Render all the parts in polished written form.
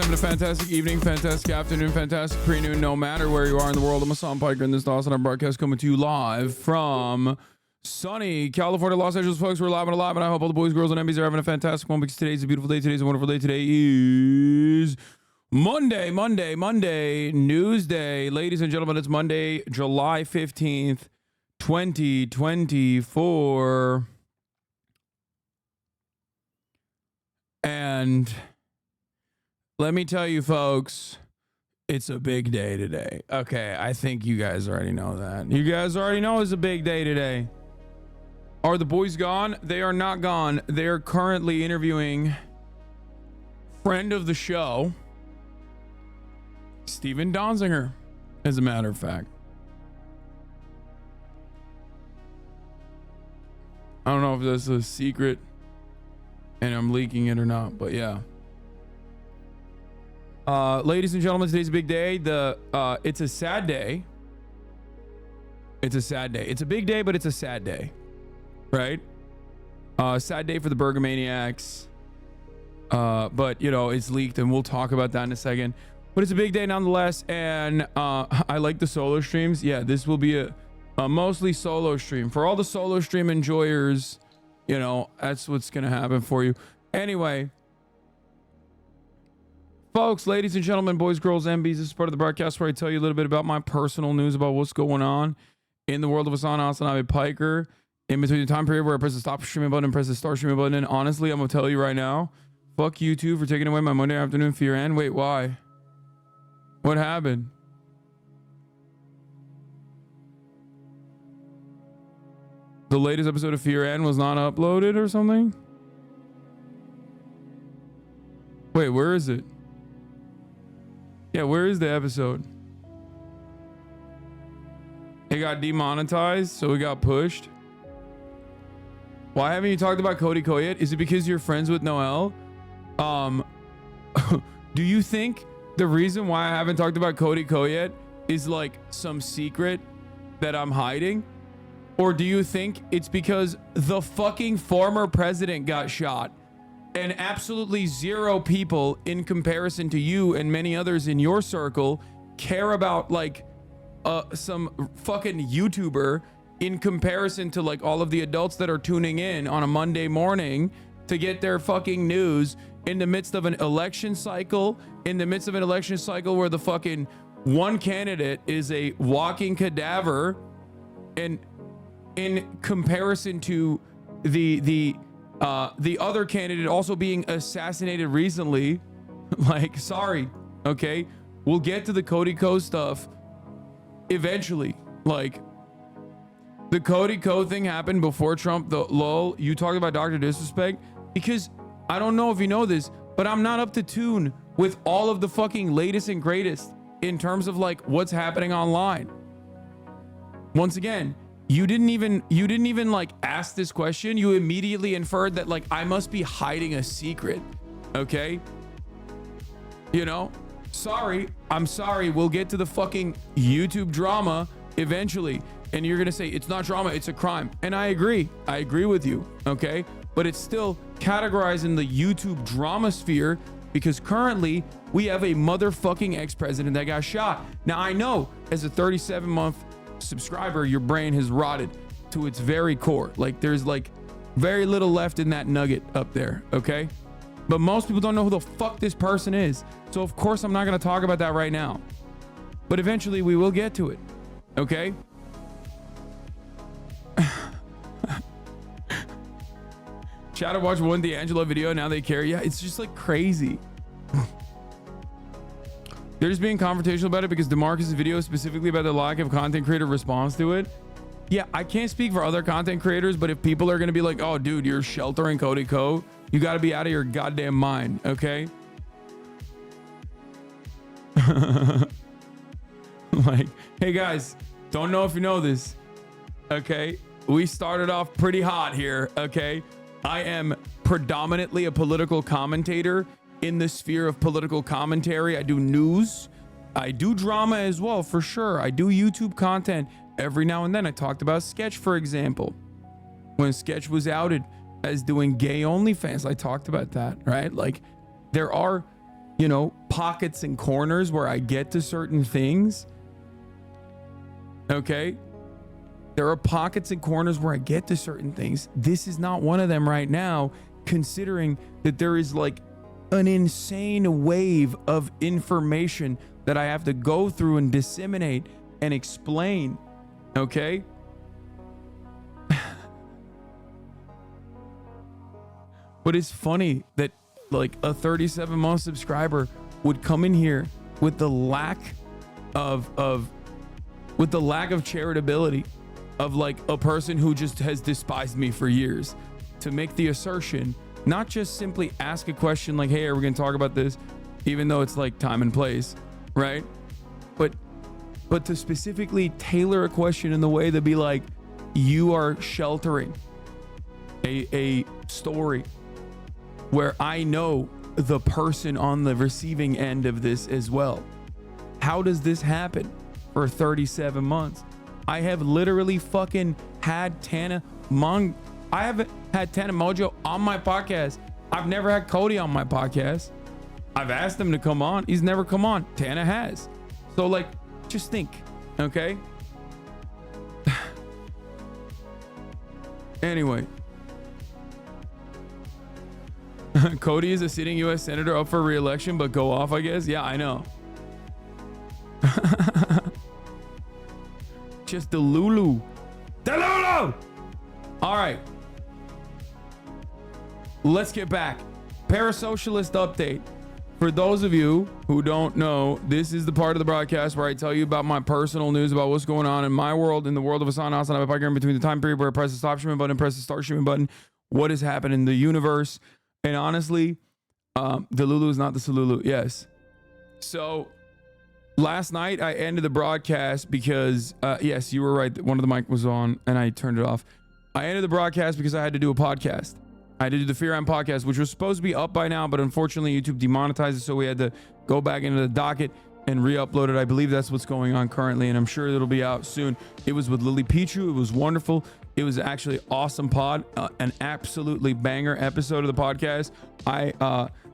having a fantastic evening, fantastic afternoon, fantastic pre-noon, no matter where you are in the world. I'm Hasan and this is Dawson. Our broadcast coming to you live from sunny California, Los Angeles, folks. We're live and alive, and I hope all the boys, girls, and MBs are having a fantastic one because today's a beautiful day. Today's a wonderful day. Today is Monday, news day. Ladies and gentlemen, it's Monday, July 15th, 2024. And let me tell you, folks, it's a big day today. Okay, I think you guys already know that. You guys already know it's a big day today. Are the boys gone? They are not gone. They are currently interviewing friend of the show, Steven Donziger, as a matter of fact. I don't know if that's a secret and I'm leaking it or not, but yeah. Ladies and gentlemen, today's a big day. It's a sad day. It's a sad day. It's a big day, but it's a sad day, right? Sad day for the Bergamaniacs. But you know, it's leaked and we'll talk about that in a second. But it's a big day nonetheless. And I like the solo streams. Yeah, this will be a mostly solo stream for all the solo stream enjoyers. You know, that's what's going to happen for you. Anyway, folks, ladies and gentlemen, boys, girls, MBs, this is part of the broadcast where I tell you a little bit about my personal news about what's going on in the world of Hasan, Hasanabi, Piker, in between the time period where I press the stop streaming button and press the start streaming button. And honestly, I'm going to tell you right now, fuck YouTube for taking away my Monday afternoon fear. And wait, why? What happened? The latest episode of Fear N was not uploaded or something? Wait, where is it? Yeah, where is the episode? It got demonetized, so it got pushed. Why haven't you talked about Cody Ko yet? Is it because you're friends with Noel? Do you think the reason why I haven't talked about Cody Ko yet is like some secret that I'm hiding? Or do you think it's because the fucking former president got shot and absolutely zero people in comparison to you and many others in your circle care about like some fucking YouTuber in comparison to like all of the adults that are tuning in on a Monday morning to get their fucking news in the midst of an election cycle, where the fucking one candidate is a walking cadaver, and in comparison to the other candidate also being assassinated recently. Like, sorry, okay, we'll get to the Cody Ko stuff eventually. Like, the Cody Ko thing happened before Trump. The lol, you talked about Dr. Disrespect, because I don't know if you know this, but I'm not up to tune with all of the fucking latest and greatest in terms of like what's happening online. Once again, you didn't even like ask this question. You immediately inferred that like I must be hiding a secret. Okay? You know? Sorry. I'm sorry. We'll get to the fucking YouTube drama eventually. And you're going to say it's not drama, it's a crime. And I agree. I agree with you. Okay? But it's still categorized in the YouTube drama sphere because currently we have a motherfucking ex-president that got shot. Now I know as a 37-month subscriber, your brain has rotted to its very core. Like there's like very little left in that nugget up there, okay? But most people don't know who the fuck this person is. So of course I'm not gonna talk about that right now. But eventually we will get to it, okay? Chatter watched one D'Angelo video, now they care. Yeah, it's just like crazy. They're just being confrontational about it because DeMarcus' video specifically about the lack of content creator response to it. Yeah, I can't speak for other content creators, but if people are going to be like, oh, dude, you're sheltering Cody Ko, you got to be out of your goddamn mind, okay? Like, hey guys, don't know if you know this, okay? We started off pretty hot here, okay? I am predominantly a political commentator in the sphere of political commentary. I do news. I do drama as well, for sure. I do YouTube content every now and then. I talked about Sketch, for example. When Sketch was outed as doing gay OnlyFans, I talked about that, right? Like, there are pockets and corners where I get to certain things. Okay? There are pockets and corners where I get to certain things. This is not one of them right now, considering that there is like an insane wave of information that I have to go through and disseminate and explain. Okay? But it's funny that like a 37-month subscriber would come in here with the lack of charitability of like a person who just has despised me for years to make the assertion, not just simply ask a question like, hey, are we going to talk about this? Even though it's like time and place, right? But to specifically tailor a question in the way to be like, you are sheltering a story where I know the person on the receiving end of this as well. How does this happen for 37 months? I have literally fucking had I haven't had Tana Mojo on my podcast. I've never had Cody on my podcast. I've asked him to come on. He's never come on. Tana has. So like, just think, okay? Anyway. Cody is a sitting U.S. senator up for re-election, but go off, I guess. Yeah, I know. Just the Lulu. All right. Let's get back. Parasocialist update. For those of you who don't know, this is the part of the broadcast where I tell you about my personal news about what's going on in my world, in the world of Hasan, Hasanabi, in between the time period where I press the stop streaming button and press the start streaming button, what has happened in the universe. And honestly, the Lulu is not the Salulu. Yes. So last night I ended the broadcast because, yes, you were right. One of the mic was on and I turned it off. I ended the broadcast because I had to do a podcast. I had to do the Fear Am podcast, which was supposed to be up by now, but unfortunately YouTube demonetized it. So we had to go back into the docket and re-upload it. I believe that's what's going on currently, and I'm sure it'll be out soon. It was with Lily Pichu. It was wonderful. It was actually awesome pod, an absolutely banger episode of the podcast.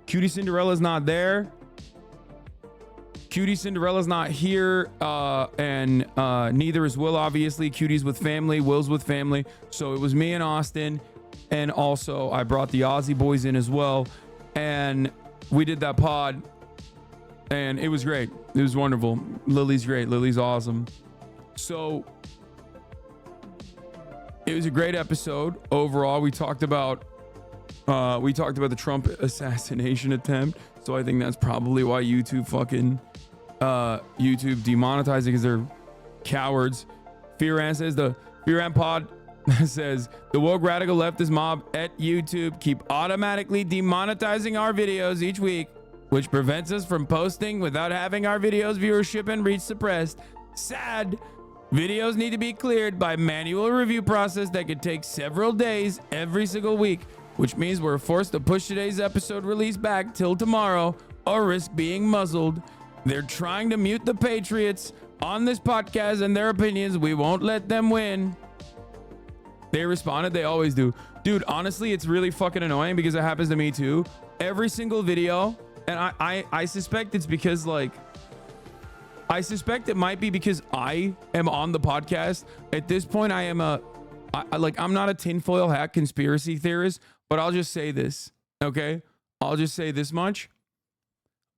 Cutie Cinderella's not there. Cutie Cinderella's not here, and neither is Will, obviously. Cutie's with family, Will's with family. So it was me and Austin, and also I brought the Aussie boys in as well, and we did that pod, and it was great. It was wonderful. Lily's great. Lily's awesome. So it was a great episode overall. We talked about the Trump assassination attempt. So I think that's probably why YouTube demonetized it, because they're cowards. Fearan says the Fearan pod says the woke radical leftist mob at YouTube keep automatically demonetizing our videos each week, which prevents us from posting without having our videos viewership and reach suppressed. Sad. Videos need to be cleared by manual review process that could take several days every single week, which means we're forced to push today's episode release back till tomorrow or risk being muzzled. They're trying to mute the patriots on this podcast and their opinions. We won't let them win. They responded. They always do. Dude, honestly, it's really fucking annoying because it happens to me too. Every single video. And I suspect it's because I suspect it might be because I am on the podcast. At this point, I'm not a tinfoil hat conspiracy theorist, but I'll just say this, okay? I'll just say this much.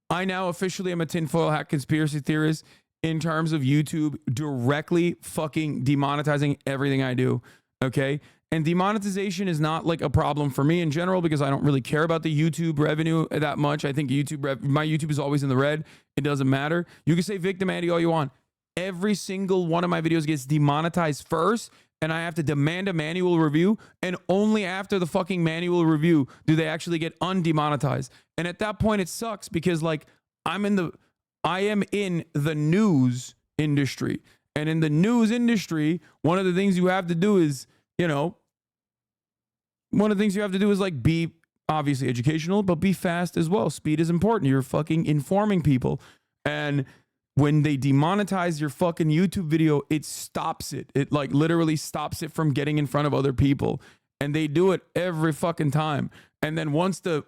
I now officially am a tinfoil hat conspiracy theorist in terms of YouTube directly fucking demonetizing everything I do, okay? And demonetization is not like a problem for me in general because I don't really care about the YouTube revenue that much. I think my YouTube is always in the red. It doesn't matter. You can say victim Andy all you want. Every single one of my videos gets demonetized first, and I have to demand a manual review, and only after the fucking manual review do they actually get undemonetized. And at that point it sucks because like I am in the news industry. And in the news industry, one of the things you have to do is, like be obviously educational, but be fast as well. Speed is important. You're fucking informing people. And when they demonetize your fucking YouTube video, it stops it. It like literally stops it from getting in front of other people. And they do it every fucking time. And then once the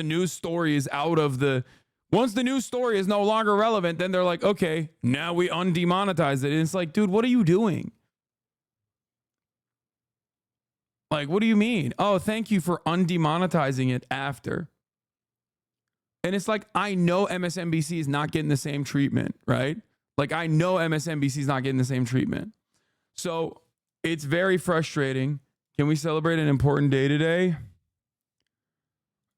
news story is once the news story is no longer relevant, then they're like, okay, now we undemonetize it. And it's like, dude, what are you doing? Like, what do you mean? Oh, thank you for undemonetizing it after. And it's like, I know MSNBC is not getting the same treatment, right? Like, I know MSNBC is not getting the same treatment. So it's very frustrating. Can we celebrate an important day today?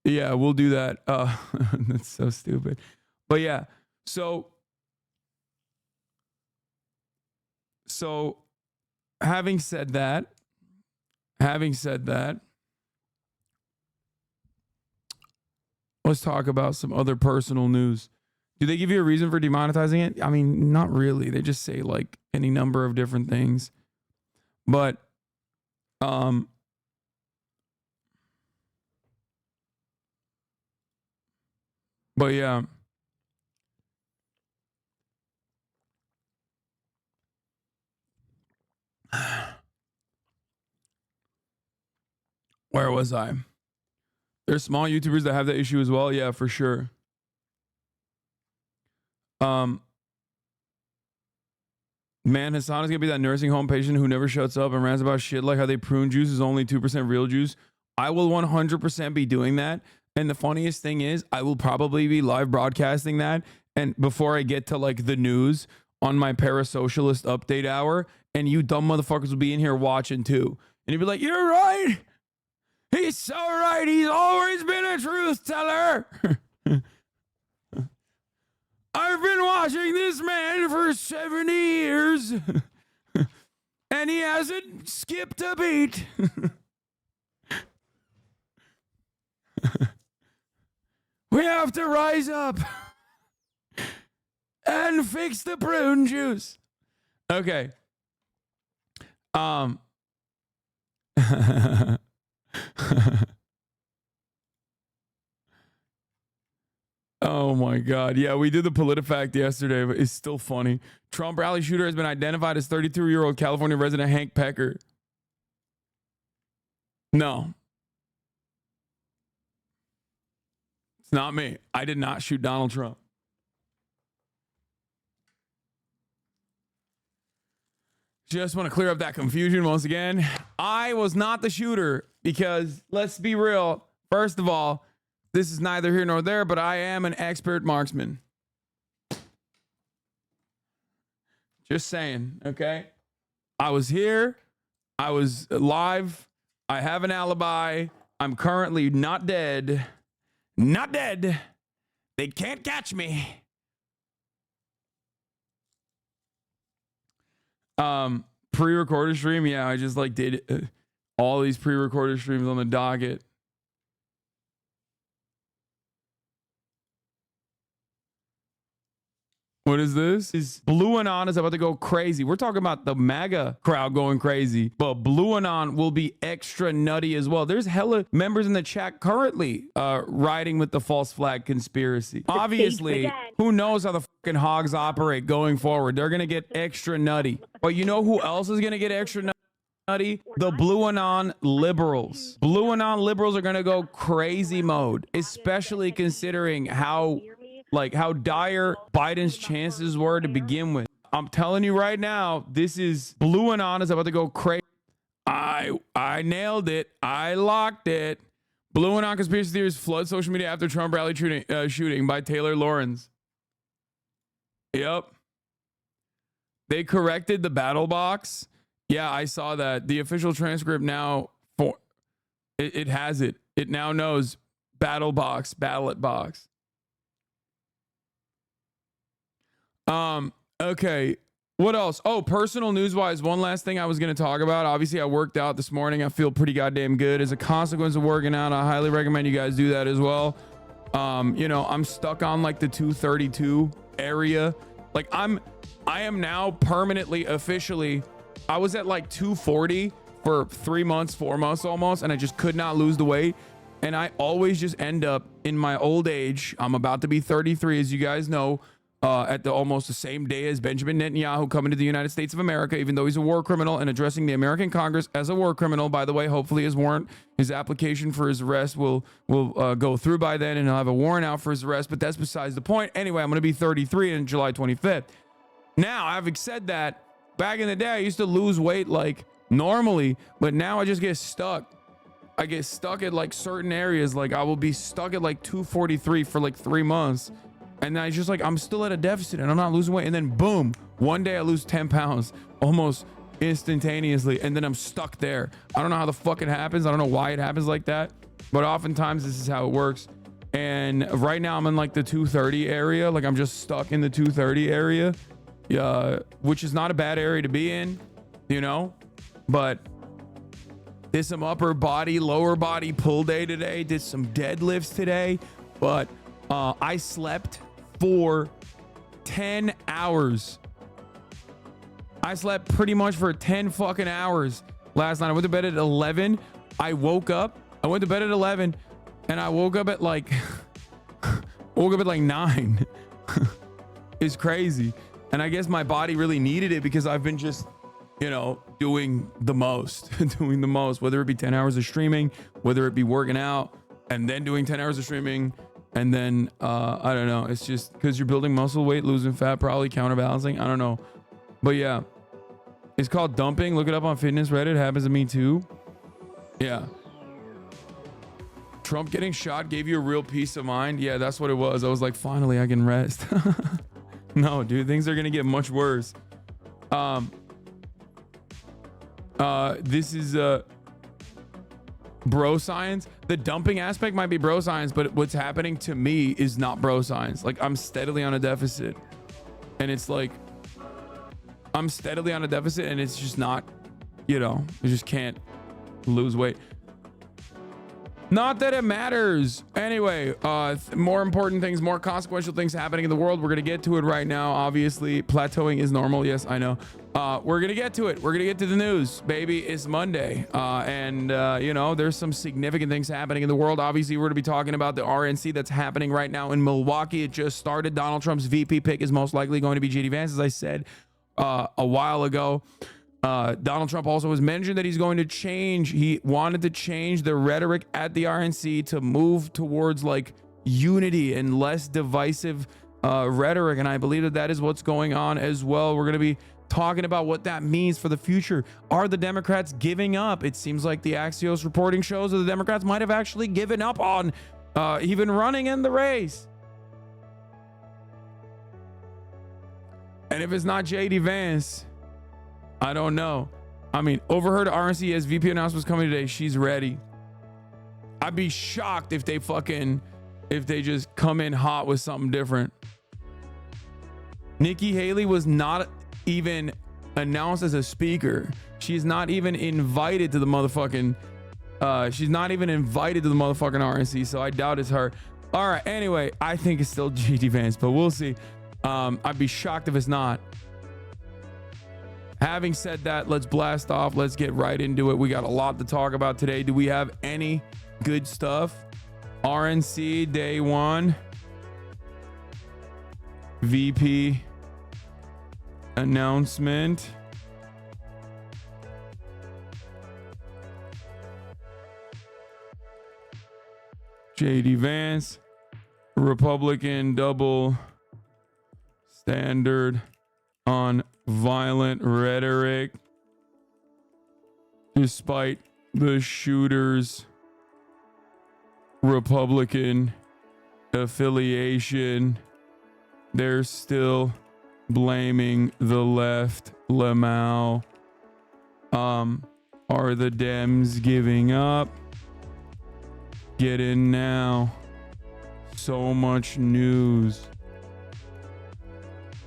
Yeah, we'll do that. That's so stupid. But yeah, so having said that, let's talk about some other personal news. Do they give you a reason for demonetizing it? I mean, not really. They just say like any number of different things. But yeah. Where was I? There's small YouTubers that have that issue as well. Yeah, for sure. Man, Hasan is gonna be that nursing home patient who never shuts up and rants about shit like how they prune juice is only 2% real juice. I will 100% be doing that. And the funniest thing is, I will probably be live broadcasting that. And before I get to like the news on my Parasocialist update hour, and you dumb motherfuckers will be in here watching too. And you'll be like, you're right. He's so right. He's always been a truth teller. I've been watching this man for 70 years and he hasn't skipped a beat. We have to rise up and fix the prune juice. Okay. Oh my God. Yeah, we did the PolitiFact yesterday, but it's still funny. Trump rally shooter has been identified as 32-year-old California resident Hank Pecker. No. It's not me. I did not shoot Donald Trump. Just want to clear up that confusion once again. I was not the shooter because, let's be real, first of all, this is neither here nor there, but I am an expert marksman. Just saying, okay? I was here. I was live. I have an alibi. I'm currently not dead. Not dead. They can't catch me. Pre-recorded stream. Yeah, I just like did all these pre-recorded streams on the docket. What is this? Is Blue Anon is about to go crazy. We're talking about the MAGA crowd going crazy, but Blue Anon will be extra nutty as well. There's hella members in the chat currently riding with the false flag conspiracy. Obviously, who knows how the fucking hogs operate going forward. They're going to get extra nutty. But you know who else is going to get extra nutty? The Blue Anon liberals. Blue Anon liberals are going to go crazy mode, especially considering how dire Biden's chances were to begin with. I'm telling you right now, this is Blue Anon is about to go crazy. I nailed it. I locked it. Blue Anon conspiracy theories flood social media after Trump rally shooting by Taylor Lawrence. Yep. They corrected the battle box. Yeah, I saw that. The official transcript now it has it. It now knows ballot box. Okay. What else? Oh, personal news wise, one last thing I was going to talk about. Obviously, I worked out this morning. I feel pretty goddamn good. As a consequence of working out, I highly recommend you guys do that as well. I'm stuck on like the 232 area. Like I am now permanently, officially, I was at like 240 for 3 months, 4 months almost, and I just could not lose the weight. And I always just end up in my old age. I'm about to be 33, as you guys know. at the almost the same day as Benjamin Netanyahu coming to the United States of America, even though he's a war criminal, and addressing the American Congress as a war criminal. By the way, hopefully his application for his arrest will go through by then, and he'll have a warrant out for his arrest. But that's besides the point. Anyway, I'm going to be 33 on July 25th. Now, having said that, back in the day, I used to lose weight like normally, but now I just get stuck. I get stuck at like certain areas. Like I will be stuck at like 243 for like 3 months. And I just like, I'm still at a deficit and I'm not losing weight. And then boom, one day I lose 10 pounds almost instantaneously. And then I'm stuck there. I don't know how the fuck it happens. I don't know why it happens like that. But oftentimes this is how it works. And right now I'm in like the 230 area. Like I'm just stuck in the 230 area. Which is not a bad area to be in, you know. But did some upper body, lower body pull day today. Did some deadlifts today. But I slept for 10 hours. I slept pretty much for 10 fucking hours last night. I went to bed at 11. I went to bed at 11 and I woke up at like 9. It's crazy. And I guess my body really needed it because I've been just, you know, doing the most, whether it be 10 hours of streaming, whether it be working out and then doing 10 hours of streaming. And then, I don't know. It's just because you're building muscle weight, losing fat, probably counterbalancing. I don't know. But yeah, it's called dumping. Look it up on fitness Reddit. Happens to me too. Yeah. Trump getting shot gave you a real peace of mind. Yeah, that's what it was. I was like, finally, I can rest. No, dude, things are going to get much worse. This is, bro science. The dumping aspect might be bro science, but what's happening to me is not bro science. Like I'm steadily on a deficit and it's like I'm steadily on a deficit and it's just not, you know, I just can't lose weight. Not that it matters. Anyway, more important things, more consequential things happening in the world. We're going to get to it right now. Obviously, plateauing is normal. Yes, I know. We're going to get to it. We're going to get to the news, baby. It's Monday. You know, there's some significant things happening in the world. Obviously, we're going to be talking about the RNC that's happening right now in Milwaukee. It just started. Donald Trump's VP pick is most likely going to be JD Vance, as I said a while ago. Donald Trump also has mentioned that he's going to change. He wanted to change the rhetoric at the RNC to move towards like unity and less divisive rhetoric. And I believe that that is what's going on as well. We're going to be talking about what that means for the future. Are the Democrats giving up? It seems like the Axios reporting shows that the Democrats might have actually given up on even running in the race. And if it's not JD Vance, I don't know. I mean, overheard RNC as VP announcements coming today. She's ready. I'd be shocked if they just come in hot with something different. Nikki Haley was not even announced as a speaker. She's not even invited to the motherfucking RNC, so I doubt it's her. All right, anyway, I think it's still JD Vance, but we'll see. I'd be shocked if it's not. Having said that, let's blast off. Let's get right into it. We got a lot to talk about today. Do we have any good stuff? RNC day one. VP announcement. JD Vance. Republican double standard on violent rhetoric despite the shooter's Republican affiliation. They're still blaming the left. Lamau. Are the Dems giving up? Get in now. So much news.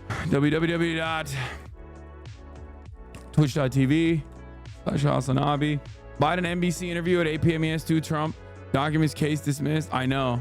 www.twitch.tv/Hasanabi. Biden NBC interview at 8 p.m. ES2. Trump documents case dismissed. I know.